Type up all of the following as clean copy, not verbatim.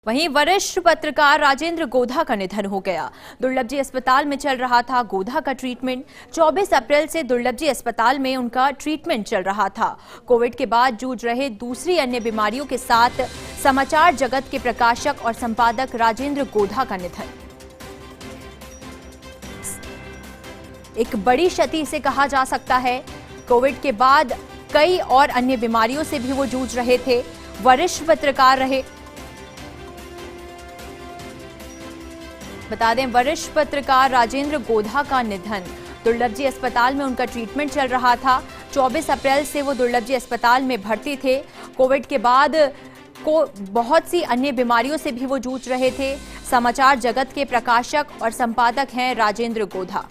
वहीं वरिष्ठ पत्रकार राजेंद्र गोधा का निधन हो गया। दुर्लभजी अस्पताल में चल रहा था गोधा का ट्रीटमेंट। 24 अप्रैल से दुर्लभजी अस्पताल में उनका ट्रीटमेंट चल रहा था। कोविड के बाद जूझ रहे दूसरी अन्य बीमारियों के साथ समाचार जगत के प्रकाशक और संपादक राजेंद्र गोधा का निधन एक बड़ी क्षति से कहा जा सकता है। कोविड के बाद कई और अन्य बीमारियों से भी वो जूझ रहे थे, वरिष्ठ पत्रकार रहे। बता दें, वरिष्ठ पत्रकार राजेंद्र गोधा का निधन। दुर्लभजी अस्पताल में उनका ट्रीटमेंट चल रहा था। 24 अप्रैल से वो दुर्लभजी अस्पताल में भर्ती थे। कोविड के बाद बहुत सी अन्य बीमारियों से भी वो जूझ रहे थे। समाचार जगत के प्रकाशक और संपादक हैं राजेंद्र गोधा।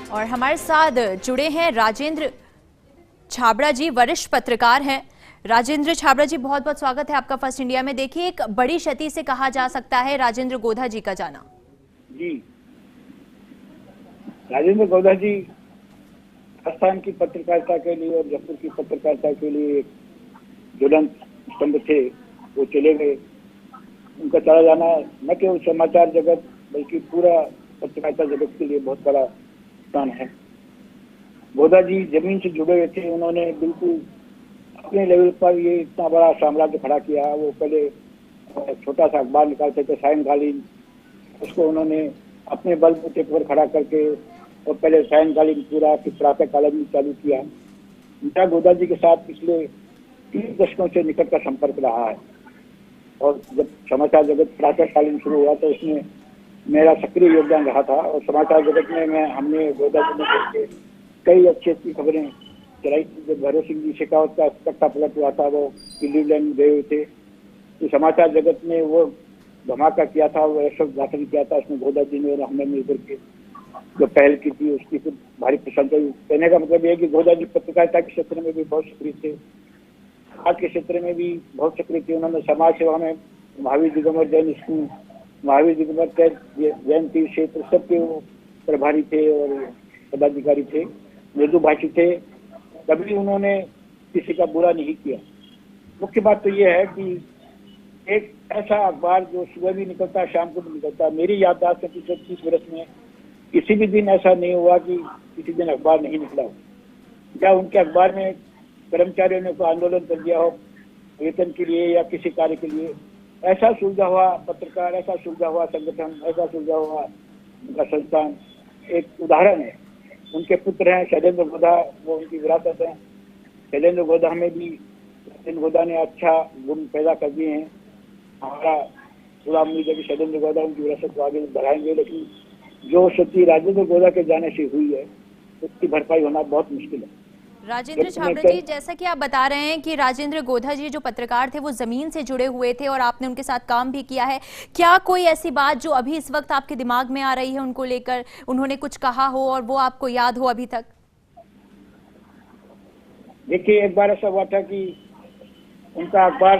और हमारे साथ जुड़े हैं राजेंद्र छाबड़ा जी, वरिष्ठ पत्रकार हैं। राजेंद्र छाबड़ा जी, बहुत बहुत स्वागत है आपका फर्स्ट इंडिया में। देखिए, एक बड़ी क्षति से कहा जा सकता है राजेंद्र गोधा जी का जाना। जी, राजेंद्र गोधा जी राजस्थान की पत्रकारिता के लिए और जयपुर की पत्रकारिता के लिए एक ज्वलंत स्तंभ थे। वो चले गए। उनका चला जाना न केवल समाचार जगत बल्कि पूरा पत्रकारिता जगत के लिए बहुत बड़ा नुकसान है। गोधा जी जमीन से जुड़े हुए थे। उन्होंने बिल्कुल अपने लेवल पर ये इतना बड़ा साम्राज्य खड़ा किया। वो पहले छोटा सा अखबार निकालते थे सायंकालीन, उसको उन्होंने अपने बलबूते पर खड़ा करके और पहले सायंकालीन पूरा प्रातः काल में चालू किया। मेरा गोधा जी के साथ पिछले 3 दशकों से निकट का संपर्क रहा है और जब समाचार जगत प्रातःकालीन शुरू हुआ तो उसमें मेरा सक्रिय योगदान रहा था। और समाचार जगत में हमने गोधा जी ने कई अच्छी अच्छी खबरें चलाई थी। जब भैरव सिंह जी शेखावत का कट्टा पलट हुआ था, वो क्लीवलैंड गए हुए थे, तो समाचार जगत ने वो धमाका किया था, वो ऐसा उद्घाटन किया था। उसमें गोधा जी ने और हमने मिलकर के जो पहल की थी उसकी फिर भारी प्रशंसा हुई। कहने का मतलब यह है कि गोधा जी पत्रकारिता के क्षेत्र में भी बहुत सक्रिय थे, समाज के क्षेत्र में भी बहुत सक्रिय थे। उन्होंने समाज सेवा में महावीर दिगंबर जैन स्कूल, महावीर दिगंबर जैन तीर्थ क्षेत्र सबके वो प्रभारी थे और पदाधिकारी थे, मृदुभाषी थे। कभी उन्होंने किसी का बुरा नहीं किया। मुख्य बात तो ये है कि एक ऐसा अखबार जो सुबह भी निकलता है शाम को भी निकलता है। मेरी याददाश्त है पिछले 30 वर्ष में किसी भी दिन ऐसा नहीं हुआ कि किसी दिन अखबार नहीं निकला हो, या उनके अखबार में कर्मचारियों ने कोई आंदोलन कर दिया हो वेतन के लिए या किसी कार्य के लिए। ऐसा सुलझा हुआ पत्रकार, ऐसा सुलझा हुआ संगठन, ऐसा सुलझा हुआ उनका संस्थान एक उदाहरण है। उनके पुत्र हैं शैलेंद्र गोधा, वो उनकी विरासत है। शैलेंद्र गोधा में भी शैलेंद्र गोधा ने अच्छा गुण पैदा कर दिए हैं। हमारा पूरा उम्मीद है कि शैलेंद्र गोधा उनकी विरासत को आगे बढ़ाएंगे, लेकिन जो क्षति राजेंद्र गोधा के जाने से हुई है उसकी भरपाई होना बहुत मुश्किल है। राजेंद्र छाबड़ा जी, जैसा कि आप बता रहे हैं कि राजेंद्र गोधा जी जो पत्रकार थे वो जमीन से जुड़े हुए थे और आपने उनके साथ काम भी किया है, क्या कोई ऐसी बात जो अभी इस वक्त आपके दिमाग में आ रही है उनको लेकर, उन्होंने कुछ कहा हो और वो आपको याद हो अभी तक? देखिए, एक बार ऐसा हुआ था कि उनका अखबार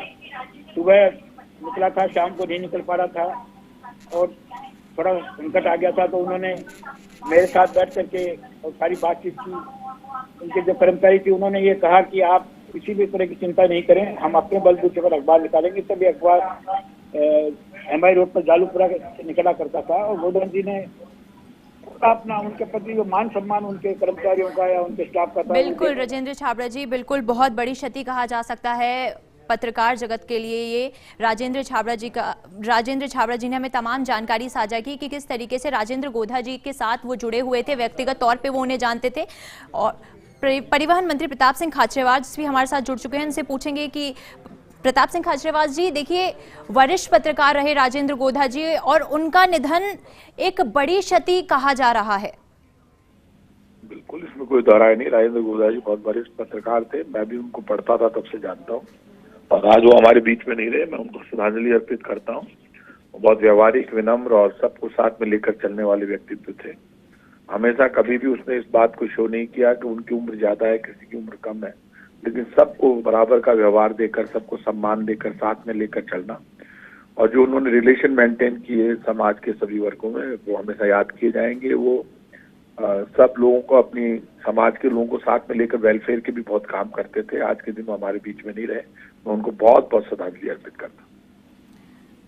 सुबह निकला था, शाम को नहीं निकल पा रहा था और थोड़ा संकट आ गया था, तो उन्होंने मेरे साथ बैठ करके और सारी बातचीत की। उनके जो कर्मचारी थी उन्होंने ये कहा कि आप किसी भी तरह की चिंता नहीं करें, हम अपने बलबूते पर अखबार निकालेंगे। तभी अखबार एमआई रोड पर जालूपुरा से निकला करता था और गोधा जी ने अपना उनके प्रति जो मान सम्मान उनके कर्मचारियों का या उनके स्टाफ का था। बिल्कुल राजेंद्र छाबड़ा जी, बिल्कुल बहुत बड़ी क्षति कहा जा सकता है पत्रकार जगत के लिए ये। राजेंद्र छाबड़ा जी ने हमें तमाम जानकारी साझा की कि किस तरीके से राजेंद्र गोधा जी के साथ वो जुड़े हुए थे, व्यक्तिगत तौर पे वो उन्हें जानते थे। और परिवहन मंत्री प्रताप सिंह खाचरियावास भी हमारे साथ जुड़ चुके हैं, उनसे पूछेंगे कि प्रताप सिंह खाचरियावास जी, देखिए वरिष्ठ पत्रकार रहे राजेंद्र गोधा जी और उनका निधन एक बड़ी क्षति कहा जा रहा है। बिल्कुल, इसमें कोई दोहराय नहीं। राजेंद्र गोधा जी बहुत वरिष्ठ पत्रकार थे, मैं भी उनको पढ़ता था तब से जानता हूँ और आज वो हमारे बीच में नहीं रहे, मैं उनको श्रद्धांजलि अर्पित करता हूँ। बहुत व्यवहारिक, विनम्र और सबको साथ में लेकर चलने वाले व्यक्तित्व थे। हमेशा कभी भी उसने इस बात को शो नहीं किया कि उनकी उम्र ज्यादा है, किसी की उम्र कम है, लेकिन सबको बराबर का व्यवहार देकर, सबको सम्मान देकर, साथ में लेकर चलना। और जो उन्होंने रिलेशन मेंटेन किए समाज के सभी वर्गों में, वो हमेशा याद किए जाएंगे। वो सब लोगों को, अपनी समाज के लोगों को साथ में लेकर वेलफेयर के भी बहुत काम करते थे। आज के दिन वो हमारे बीच में नहीं रहे। मैं उनको बहुत बहुत श्रद्धांजलि अर्पित करता हूँ।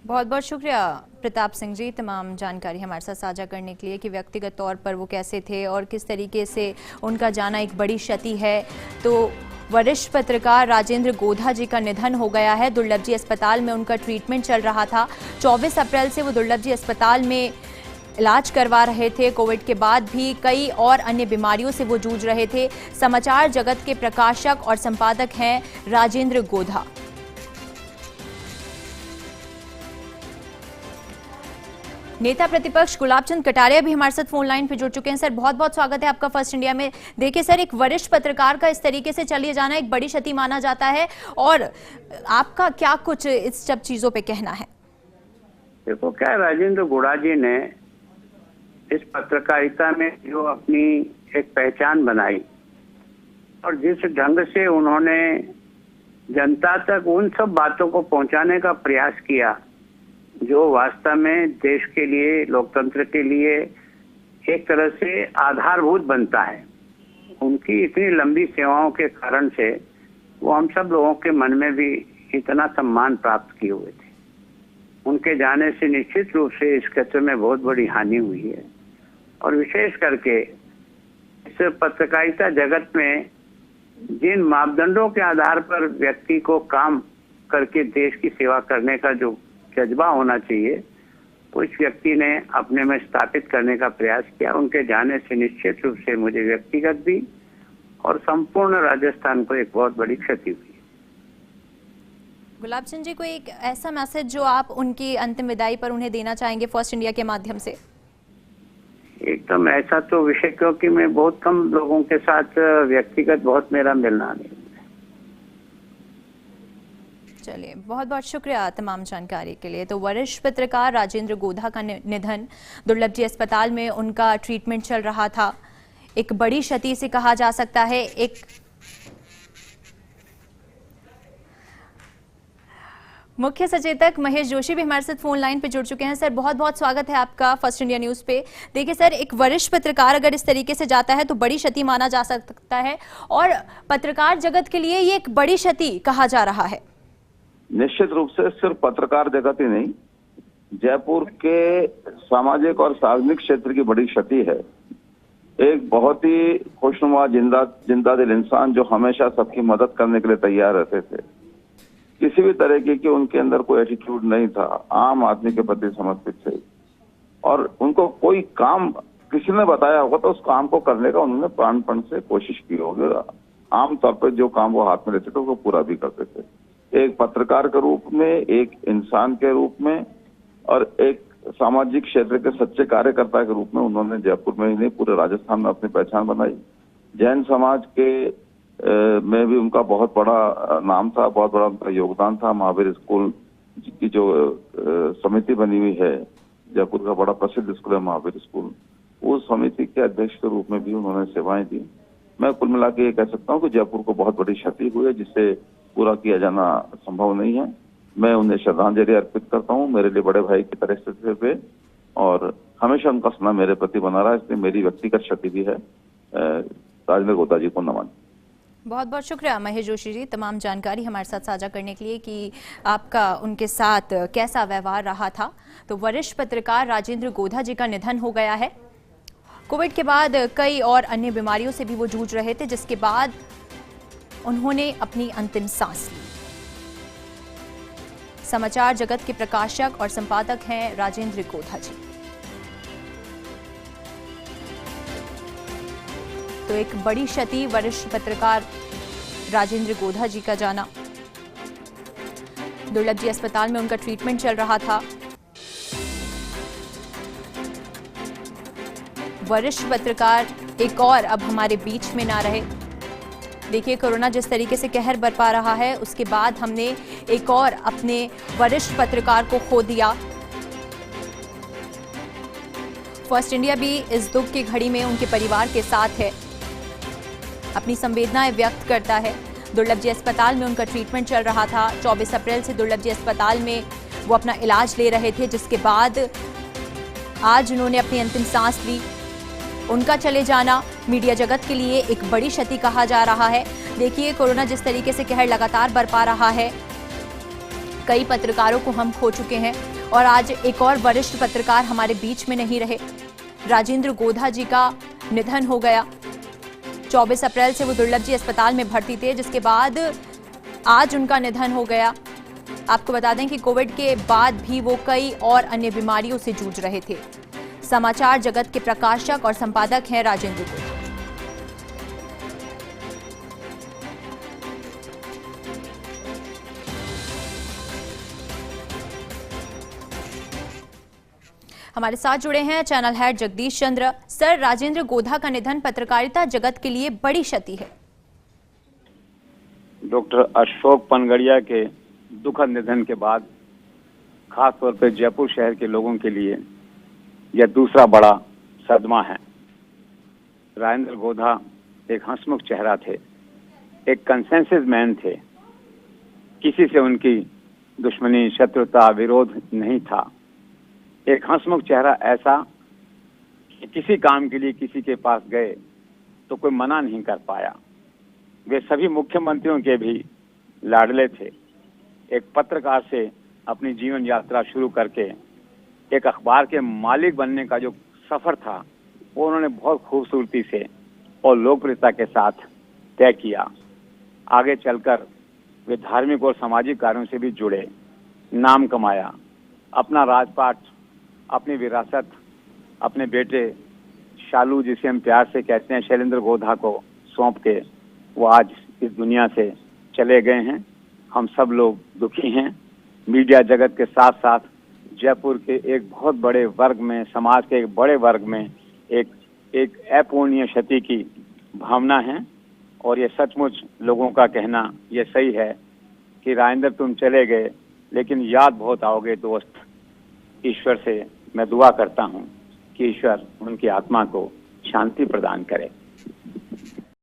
बहुत बहुत शुक्रिया प्रताप सिंह जी, तमाम जानकारी हमारे साथ साझा करने के लिए कि व्यक्तिगत तौर पर वो कैसे थे और किस तरीके से उनका जाना एक बड़ी क्षति है। तो वरिष्ठ पत्रकार राजेंद्र गोधा जी का निधन हो गया है। दुर्लभ जी अस्पताल में उनका ट्रीटमेंट चल रहा था। 24 अप्रैल से वो दुर्लभ जी अस्पताल में इलाज करवा रहे थे। कोविड के बाद भी कई और अन्य बीमारियों से वो जूझ रहे थे। समाचार जगत के प्रकाशक और संपादक हैं राजेंद्र गोधा। नेता प्रतिपक्ष गुलाब चंद कटारिया भी हमारे साथ फोन लाइन पे जुड़ चुके हैं। सर, बहुत बहुत स्वागत है आपका फर्स्ट इंडिया में। देखिए सर, एक वरिष्ठ पत्रकार का इस तरीके से चलिए जाना एक बड़ी क्षति माना जाता है, और आपका क्या कुछ इस सब चीजों पे कहना है? देखो, क्या राजेंद्र गोधा जी ने इस पत्रकारिता में जो अपनी एक पहचान बनाई और जिस ढंग से उन्होंने जनता तक उन सब बातों को पहुंचाने का प्रयास किया जो वास्तव में देश के लिए, लोकतंत्र के लिए एक तरह से आधारभूत बनता है, उनकी इतनी लंबी सेवाओं के कारण से वो हम सब लोगों के मन में भी इतना सम्मान प्राप्त किए हुए थे। उनके जाने से निश्चित रूप से इस क्षेत्र में बहुत बड़ी हानि हुई है, और विशेष करके इस पत्रकारिता जगत में जिन मापदंडों के आधार पर व्यक्ति को काम करके देश की सेवा करने का जो जज्बा होना चाहिए, उस व्यक्ति ने अपने में स्थापित करने का प्रयास किया। उनके जाने से निश्चित रूप से मुझे व्यक्तिगत भी और संपूर्ण राजस्थान को एक बहुत बड़ी क्षति हुई। गुलाब चंद जी, को एक ऐसा मैसेज जो आप उनकी अंतिम विदाई पर उन्हें देना चाहेंगे फर्स्ट इंडिया के माध्यम से? एकदम ऐसा तो विषय, क्योंकि मैं बहुत कम लोगों के साथ व्यक्तिगत बहुत मेरा मिलना नहीं। चलिए, बहुत बहुत शुक्रिया तमाम जानकारी के लिए। तो वरिष्ठ पत्रकार राजेंद्र गोधा का निधन, दुर्लभ जी अस्पताल में उनका ट्रीटमेंट चल रहा था, एक बड़ी क्षति से कहा जा सकता है। एक मुख्य सचेतक महेश जोशी भी हमारे साथ फोन लाइन पे जुड़ चुके हैं। सर, बहुत बहुत स्वागत है आपका फर्स्ट इंडिया न्यूज पे। देखिए सर, एक वरिष्ठ पत्रकार अगर इस तरीके से जाता है तो बड़ी क्षति माना जा सकता है, और पत्रकार जगत के लिए ये एक बड़ी क्षति कहा जा रहा है। निश्चित रूप से सिर्फ पत्रकार जगत ही नहीं, जयपुर के सामाजिक और सार्वजनिक क्षेत्र की बड़ी क्षति है। एक बहुत ही खुशनुमा जिंदा दिल इंसान जो हमेशा सबकी मदद करने के लिए तैयार रहते थे। किसी भी तरीके की उनके अंदर कोई एटीट्यूड नहीं था, आम आदमी के प्रति समर्पित थे, और उनको कोई काम किसी ने बताया होगा तो उस काम को करने का उन्होंने प्राणपण से कोशिश की होगी। आमतौर पर जो काम वो हाथ में लेते थे वो पूरा भी करते थे। एक पत्रकार के रूप में, एक इंसान के रूप में, और एक सामाजिक क्षेत्र के सच्चे कार्यकर्ता के रूप में उन्होंने जयपुर में ही नहीं पूरे राजस्थान में अपनी पहचान बनाई। जैन समाज के में भी उनका बहुत बड़ा नाम था, बहुत बड़ा उनका योगदान था। महावीर स्कूल की जो समिति बनी हुई है, जयपुर का बड़ा प्रसिद्ध स्कूल है महावीर स्कूल, उस समिति के अध्यक्ष के रूप में भी उन्होंने सेवाएं दी। मैं कुल मिला के ये कह सकता हूँ कि जयपुर को बहुत बड़ी क्षति हुई है जिससे पूरा किया जाना संभव नहीं है। मैं उन्हें श्रद्धांजलि अर्पित करता हूँ मेरे लिए बड़े भाई की तरह से पे, और हमेशा उनका स्नेह मेरे प्रति बना रहा है, इसलिए मेरी व्यक्तिगत क्षति भी है। राजेंद्र गोधा जी को नमन। बहुत बहुत शुक्रिया महेश जोशी जी, तमाम जानकारी हमारे साथ साझा करने के लिए कि आपका उनके साथ कैसा व्यवहार रहा था। तो वरिष्ठ पत्रकार राजेंद्र गोधा जी का निधन हो गया है। कोविड के बाद कई और अन्य बीमारियों से भी वो जूझ रहे थे, जिसके बाद उन्होंने अपनी अंतिम सांस ली। समाचार जगत के प्रकाशक और संपादक हैं राजेंद्र गोधा जी। तो एक बड़ी क्षति, वरिष्ठ पत्रकार राजेंद्र गोधा जी का जाना। दुर्लभ जी अस्पताल में उनका ट्रीटमेंट चल रहा था। वरिष्ठ पत्रकार एक और अब हमारे बीच में ना रहे। देखिए, कोरोना जिस तरीके से कहर बरपा रहा है, उसके बाद हमने एक और अपने वरिष्ठ पत्रकार को खो दिया। फर्स्ट इंडिया भी इस दुख की घड़ी में उनके परिवार के साथ है, अपनी संवेदनाएं व्यक्त करता है। दुर्लभ जी अस्पताल में उनका ट्रीटमेंट चल रहा था। 24 अप्रैल से दुर्लभ जी अस्पताल में वो अपना इलाज ले रहे थे, जिसके बाद आज उन्होंने अपनी अंतिम सांस ली। उनका चले जाना मीडिया जगत के लिए एक बड़ी क्षति कहा जा रहा है। देखिए कोरोना जिस तरीके से कहर लगातार बरपा रहा है, कई पत्रकारों को हम खो चुके हैं और आज एक और वरिष्ठ पत्रकार हमारे बीच में नहीं रहे। राजेंद्र गोधा जी का निधन हो गया। 24 अप्रैल से वो दुर्लभ जी अस्पताल में भर्ती थे, जिसके बाद आज उनका निधन हो गया। आपको बता दें कि कोविड के बाद भी वो कई और अन्य बीमारियों से जूझ रहे थे। समाचार जगत के प्रकाशक और संपादक हैं राजेंद्र गोधा। हमारे साथ जुड़े हैं चैनल हेड जगदीश चंद्र। सर, राजेंद्र गोधा का निधन पत्रकारिता जगत के लिए बड़ी क्षति है। डॉक्टर अशोक पनगड़िया के दुखद निधन के बाद खास तौर पर जयपुर शहर के लोगों के लिए यह दूसरा बड़ा सदमा है। राजेंद्र गोधा एक हंसमुख चेहरा थे, एक कंसेंसस मैन थे। किसी से उनकी दुश्मनी, शत्रुता, विरोध नहीं था। एक हंसमुख चेहरा ऐसा कि किसी काम के लिए किसी के पास गए तो कोई मना नहीं कर पाया। वे सभी मुख्यमंत्रियों के भी लाडले थे। एक पत्रकार से अपनी जीवन यात्रा शुरू करके एक अखबार के मालिक बनने का जो सफर था वो उन्होंने बहुत खूबसूरती से और लोकप्रियता के साथ तय किया। आगे चलकर वे धार्मिक और सामाजिक कार्यों से भी जुड़े, नाम कमाया। अपना राजपाट, अपनी विरासत अपने बेटे शालू, जिसे हम प्यार से कहते हैं, शैलेंद्र गोधा को सौंप के वो आज इस दुनिया से चले गए हैं। हम सब लोग दुखी हैं। मीडिया जगत के साथ साथ जयपुर के एक बहुत बड़े वर्ग में, समाज के एक बड़े वर्ग में एक अपूर्णीय क्षति की भावना है। और ये सचमुच लोगों का कहना ये सही है कि राजेंद्र तुम चले गए लेकिन याद बहुत आओगे दोस्त। ईश्वर से मैं दुआ करता हूँ कि ईश्वर उनकी आत्मा को शांति प्रदान करे।